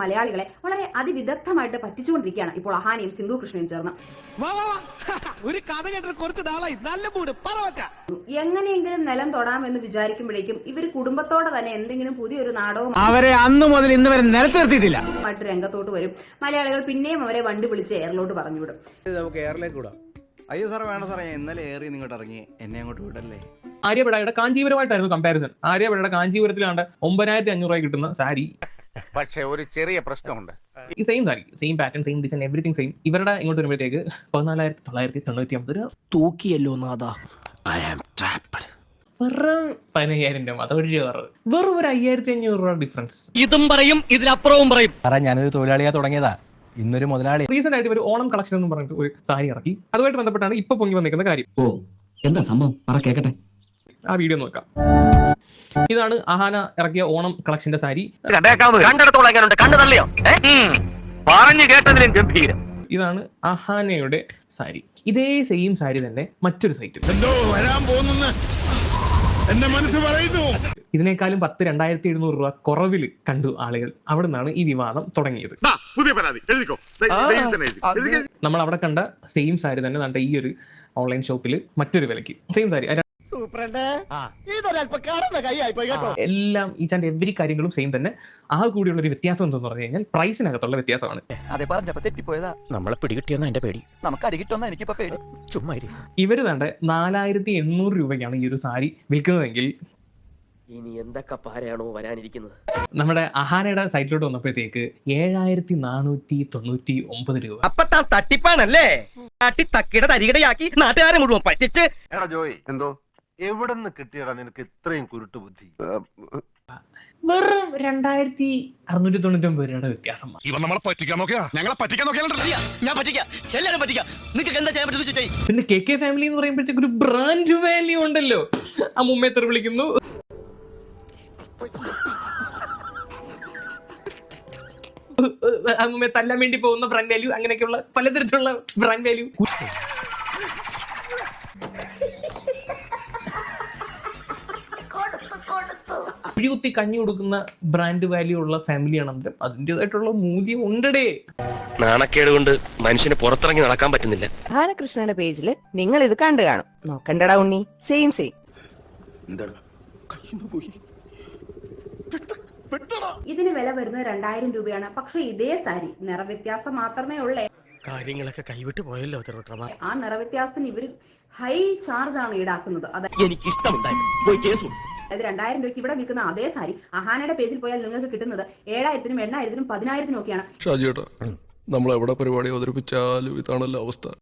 മലയാളികളെ വളരെ അതിവിദഗ്ധമായിട്ട് പറ്റിച്ചുകൊണ്ടിരിക്കുകയാണ് ഇപ്പോൾ അഹാനയും സിന്ധു കൃഷ്ണയും ചേർന്ന്. ഒരു കഥ കേട്ടിട്ട് കുറച്ച് നാളായി, നല്ല മൂഡ് പറവച്ച. എങ്ങനെയെങ്കിലും നിലം തൊടാമെന്ന് വിചാരിക്കുമ്പോഴേക്കും ഇവര് കുടുംബത്തോടെ തന്നെ എന്തെങ്കിലും പുതിയൊരു നാടകം അവരെ അന്ന് മുതൽ ഇന്ന് വരെ നിലത്ത് നിർത്തിയിട്ടില്ല ആയിട്ട് രംഗത്തോട്ട് വരും. മലയാളികൾ പിന്നെയും അവരെ വണ്ടി വിളിച്ച് എയറിലോട്ട് പറഞ്ഞുവിടും. നമുക്ക് എയറിലേക്ക് വിടാം. അയ്യോ സാറേ വേണ്ട സാറേ, ഇന്നലെ എയറി നിങ്ങോട്ട് ഇറങ്ങി എന്നെ അങ്ങോട്ട് വിടല്ലേ. ആര്യപടയുടെ കാഞ്ചീപുരമായിട്ടായിരുന്നു കമ്പാരിസൺ. ആര്യപടയുടെ കാഞ്ചീപുരത്തിലാണ്ട് 9,500 കിട്ടുന്ന സാരി. പക്ഷെ ഒരു ചെറിയ പ്രശ്നമുണ്ട്. ഈ same sari, same pattern, same design, everything same. ഇവരുടെ ഇങ്ങോട്ട് വരുമ്പോഴത്തേക്ക് 14,999 രൂപ. തൂക്കിയല്ലോ നാദാ. I am trapped. വെറും 15,000 രൂപ. അതൊരു വെറും ഒരു 5,500 രൂപ ഡിഫറൻസ്. ഇതും പറയും ഇതിനപ്പുറവും പറയും. സാറേ ഞാനൊരു തൊഴിലാളിയാ തുടങ്ങിയതാ, ഇന്നൊരു മുതലാളി. റീസെന്റ് ആയിട്ട് ഒരു ഓണം കളക്ഷൻ എന്ന് പറഞ്ഞിട്ട് ഒരു സാരി ഇറക്കി. അതുമായിട്ട് ബന്ധപ്പെട്ടാണ് ഇപ്പൊ പൊങ്ങി വന്നിരിക്കുന്ന കാര്യം. ഓ എന്താ സംഭവം, പറ കേക്കട്ടെ. ആ വീഡിയോ നോക്കാം. ഇതാണ് അഹാന ഇറക്കിയ ഓണം കളക്ഷന്റെ സാരി. ഇതാണ് അഹാനയുടെ സാരി. ഇതേ സെയിം സാരി തന്നെ മറ്റൊരു സൈറ്റിൽ ഇതിനേക്കാളും 2,700 രൂപ കുറവിൽ കണ്ടു ആളുകൾ. അവിടെ നിന്നാണ് ഈ വിവാദം തുടങ്ങിയത്. നമ്മൾ അവിടെ കണ്ട സെയിം സാരി തന്നെ നമ്മുടെ ഈ ഒരു ഓൺലൈൻ ഷോപ്പിൽ മറ്റൊരു വിലക്ക് സെയിം സാരി. എല്ലാം ഈച്ച് ആൻഡ് എവരി കാര്യങ്ങളും സെയിം തന്നെ. ആ കൂടിയുള്ള ഒരു വ്യത്യാസം എന്തെന്ന് പറഞ്ഞു കഴിഞ്ഞാൽ പ്രൈസിനകത്തുള്ള വ്യത്യാസമാണ്. നമ്മളെ പിടികിട്ടിയെന്ന എന്റെ പേടി, നമുക്ക് അടികിട്ടൊന്ന എനിക്കിപ്പോ പേടി. ചുമ്മാ ഇവര് തന്നെ 4,800 രൂപയ്ക്കാണ് ഈ ഒരു സാരി വിൽക്കുന്നതെങ്കിൽ ഇനി എന്തൊക്കെ പാരയാണോ വരാനിരിക്കുന്നത്. നമ്മുടെ അഹാനയുടെ സൈറ്റിലോട്ട് വന്നപ്പോഴത്തേക്ക് 7,499 രൂപ. അപ്പൊ താൻ തട്ടിപ്പാണല്ലേ? തട്ടിയുടെ തരികിടയാക്കി നാട്ടുകാരെ മുഴുവൻ പറ്റിച്ച്. എടാ ജോയ്, എന്തോ എവിടെ നിന്ന് കിട്ടിയടാ നിനക്ക് ഇത്രയും കുരുട്ട് ബുദ്ധി? വെറും 2,699 രൂപയുടെ വ്യത്യാസം. പിന്നെ KK ഫാമിലി എന്ന് പറയുമ്പോഴത്തേക്ക് ഒരു ബ്രാൻഡ് വാല്യൂ ഉണ്ടല്ലോ. ആ മുമ്പേ എത്ര വിളിക്കുന്നു. അമ്മയെ തല്ലാൻ വേണ്ടി പോകുന്ന ബ്രാൻഡ് വാല്യൂ, അങ്ങനെയൊക്കെയുള്ള പലതരത്തിലുള്ള ബ്രാൻഡ് വാല്യൂ. കുത്തി കഞ്ഞി കൊടുക്കുന്ന ബ്രാൻഡ് വാല്യൂ ഉള്ള ഫാമിലിയാണ്. അതിൻ്റെതായിട്ടുള്ള മൂല്യം ഉണ്ടേ. നാണക്കേട് കൊണ്ട് മനുഷ്യന് പുറത്തിറങ്ങി നടക്കാൻ പറ്റുന്നില്ല. ബാലകൃഷ്ണയുടെ പേജില് നിങ്ങൾ ഇത് കണ്ടു കാണും. നോക്കണ്ടടാ ഉണ്ണി, സെയിം. ഇതിന് വില വരുന്നത് 2,000 രൂപയാണ്. പക്ഷെ ഇതേ സാരി നിറവ്യത്യാസം മാത്രമേ ഉള്ളേ. കാര്യങ്ങളൊക്കെ കൈവിട്ട് പോയല്ലോ. ആ നിറവ്യത്യാസത്തിന് ഇവര് ഹൈ ചാർജ് ആണ് ഈടാക്കുന്നത്. എനിക്ക് ഇഷ്ടമുണ്ടായി. അതായത് 2,000 രൂപയ്ക്ക് ഇവിടെ വിൽക്കുന്ന അതേ സാരി അഹാനയുടെ പേജിൽ പോയാൽ നിങ്ങൾക്ക് കിട്ടുന്നത് 7,000-നും 8,000-നും 10,000-നും ഒക്കെയാണ്. ഷാജിയേട്ടാ, നമ്മൾ എവിടെ പരിപാടി അവതരിപ്പിച്ചാലും ഇതാണല്ലോ അവസ്ഥ.